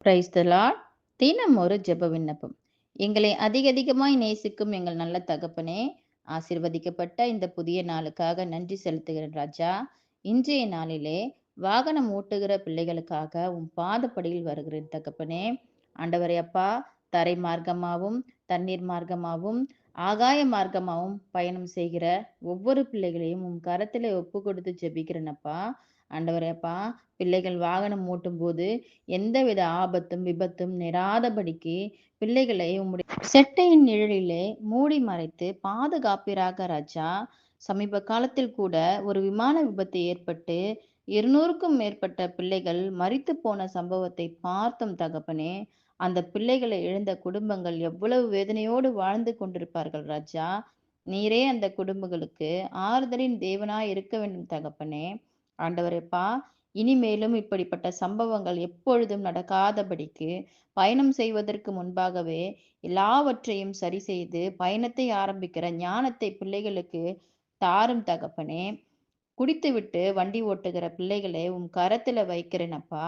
Praise the Lord. தினம் ஒரு ஜெப விண்ணப்பம். எங்களை அதிகமாய் நேசிக்கும் எங்கள் நல்ல தகப்பனே, ஆசீர்வதிக்கப்பட்ட இந்த புதிய நாளுக்காக நன்றி செலுத்துகிறேன் ராஜா. இன்றைய நாளிலே வாகனம் ஓட்டுகிற பிள்ளைகளுக்காக உம் பாதப்படியில் வருகிறேன் தகப்பனே. ஆண்டவரே அப்பா, தரை மார்க்கமாவும், தண்ணீர் மார்க்கமாவும், ஆகாய மார்க்கமாவும் பயணம் செய்கிற ஒவ்வொரு பிள்ளைகளையும் உம் கரத்திலே ஒப்பு கொடுத்து ஜெபிக்கிறேன் அப்பா. ஆண்டவரே அப்பா, பிள்ளைகள் வாகனம் ஓட்டும்போது எந்தவித ஆபத்தும் விபத்தும் நேராதபடிக்கு பிள்ளைகளை உம்முடைய செட்டையின் நிழலிலே மூடி மறைத்து பாதுகாப்பீராக ராஜா. சமீப காலத்தில் கூட ஒரு விமான விபத்து ஏற்பட்டு 200க்கும் மேற்பட்ட பிள்ளைகள் மரித்து போன சம்பவத்தை பார்த்தோம் தகப்பனே. அந்த பிள்ளைகளை இழந்த குடும்பங்கள் எவ்வளவு வேதனையோடு வாழ்ந்து கொண்டிருப்பார்கள் ராஜா. நீரே அந்த குடும்பங்களுக்கு ஆறுதலின் தேவனாய் இருக்க வேண்டும் தகப்பனே. ஆண்டவரேப்பா, இனிமேலும் இப்படிப்பட்ட சம்பவங்கள் எப்பொழுதும் நடக்காதபடிக்கு பயணம் செய்வதற்கு முன்பாகவே எல்லாவற்றையும் சரி செய்து பயணத்தை ஆரம்பிக்கிற ஞானத்தை பிள்ளைகளுக்கு தாரும் தகப்பனே. குடித்துவிட்டு வண்டி ஓட்டுகிற பிள்ளைகளை உம் கரத்துல வைக்கிறேனப்பா.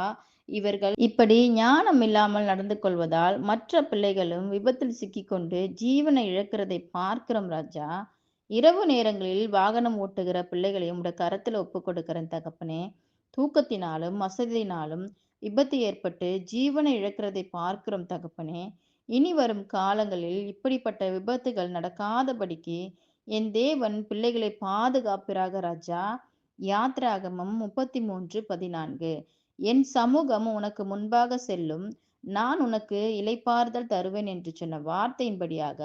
இவர்கள் இப்படி ஞானம் இல்லாமல் நடந்து கொள்வதால் மற்ற பிள்ளைகளும் விபத்தில் சிக்கிக்கொண்டு ஜீவனை இழக்கிறதை பார்க்கிறோம் ராஜா. இரவு நேரங்களில் வாகனம் ஓட்டுகிற பிள்ளைகளை உம்முடைய கரத்துல ஒப்பு கொடுக்கிறேன் தகப்பனே. தூக்கத்தினாலும் அசதியினாலும் விபத்து ஏற்பட்டு ஜீவனை இழக்கிறதை பார்க்கிறோம் தகப்பனே. இனி வரும் காலங்களில் இப்படிப்பட்ட விபத்துகள் நடக்காதபடிக்கு என் தேவன் பிள்ளைகளை பாதுகாப்பிறாக ராஜா. யாத்ராகமம் 33:14. என் சமூகம் உனக்கு முன்பாக செல்லும், நான் உனக்கு இளைப்பாறுதல் தருவேன் என்று சொன்ன வார்த்தையின்படியாக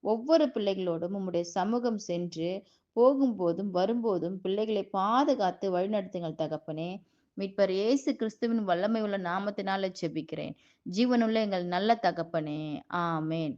ஒவ்வொரு பிள்ளைகளோடும் உம்முடைய சமூகம் சென்று போகும்போதும் வரும்போதும் பிள்ளைகளை பாதுகாத்து வழிநடத்துங்கள் தகப்பனே. மீட்பர் இயேசு கிறிஸ்துவின் வல்லமை உள்ள நாமத்தினால ஜெபிக்கிறேன். ஜீவனுள்ள எங்கள் நல்ல தகப்பனே, ஆமேன்.